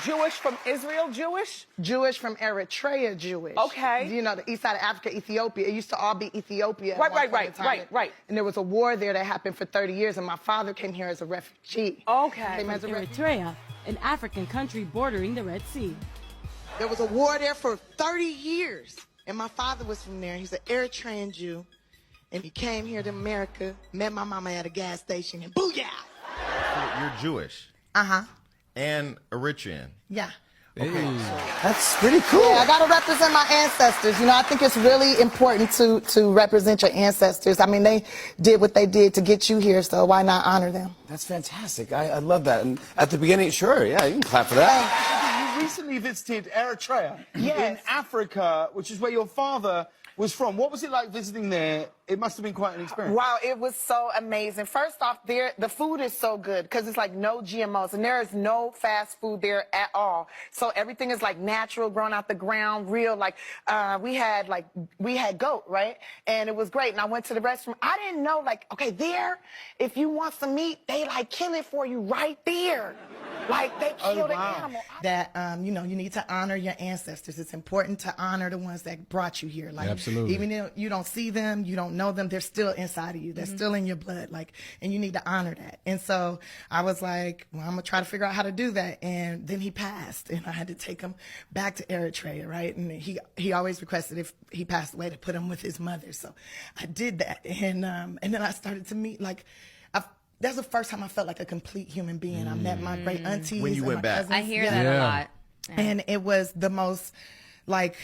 Jewish from Israel Jewish? Jewish from Eritrea Jewish. Okay. You know, the east side of Africa, Ethiopia. It used to all be Ethiopia. Right. And there was a war there that happened for 30 years, and my father came here as a refugee. Okay. Came as a Eritrea, an African country bordering the Red Sea. There was a war there for 30 years, and my father was from there. He's an Eritrean Jew, and he came here to America, met my mama at a gas station, and booyah! You're Jewish. Uh-huh. And Eritrean. Yeah. Okay. That's pretty cool. Yeah, I gotta represent my ancestors. You know, I think it's really important to represent your ancestors. I mean, they did what they did to get you here, so why not honor them? That's fantastic. I love that. And at the beginning, sure, yeah, you can clap for that. You recently visited Eritrea Yes. in Africa, which is where your father was from. What was it like visiting there? It must have been quite an experience. Wow, it was so amazing. First off, there the food is so good because it's like no GMOs, and there is no fast food there at all. So everything is like natural, grown out the ground, real. Like we had goat, right? And it was great. And I went to the restaurant. I didn't know, like, okay, there, if you want some meat, they like kill it for you right there. Like they kill the animal. That you know, you need to honor your ancestors. It's important to honor the ones that brought you here. Like, absolutely. Even if you don't see them, you don't know them, they're still inside of you. They're still in your blood. Like, and you need to honor that. And so I was like, well, I'm gonna try to figure out how to do that. And then he passed, and I had to take him back to Eritrea, right? And he always requested if he passed away to put him with his mother. So I did that, and then I started to meet like. That's the first time I felt like a complete human being. I met my great aunties. When you and went my back. cousins. I hear that a lot. Yeah. And it was the most like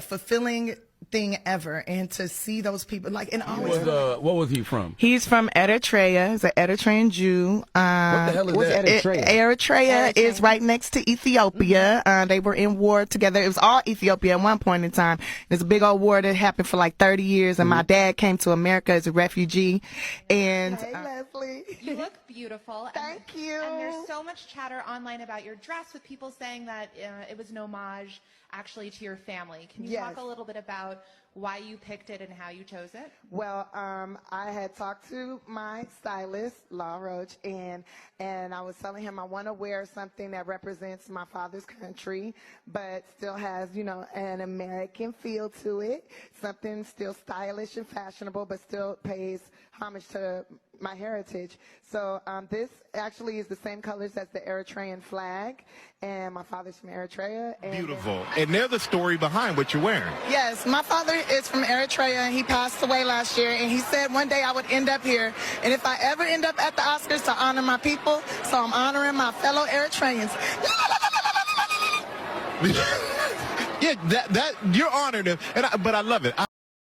fulfilling thing ever, and to see those people like and always. What was he from? He's from Eritrea. He's an Eritrean Jew. What the hell is that? Eritrea is right next to Ethiopia. They were in war together. It was all Ethiopia at one point in time. There's a big old war that happened for like 30 years, and my dad came to America as a refugee. And Hey, Leslie. You look beautiful. Thank you. And there's so much chatter online about your dress with people saying that it was an homage actually to your family. Can you Yes. talk a little bit about why you picked it and how you chose it? Well, I had talked to my stylist, Law Roach, and I was telling him I want to wear something that represents my father's country, but still has, you know, an American feel to it. Something still stylish and fashionable, but still pays homage to my heritage. So this actually is the same colors as the Eritrean flag, and my father's from Eritrea. And Beautiful. And they're the story behind what you're wearing. yes, my father is from Eritrea. He passed away last year, and he said one day I would end up here. And if I ever end up at the Oscars, to honor my people, so I'm honoring my fellow Eritreans. Yeah, that you're honored, but I love it.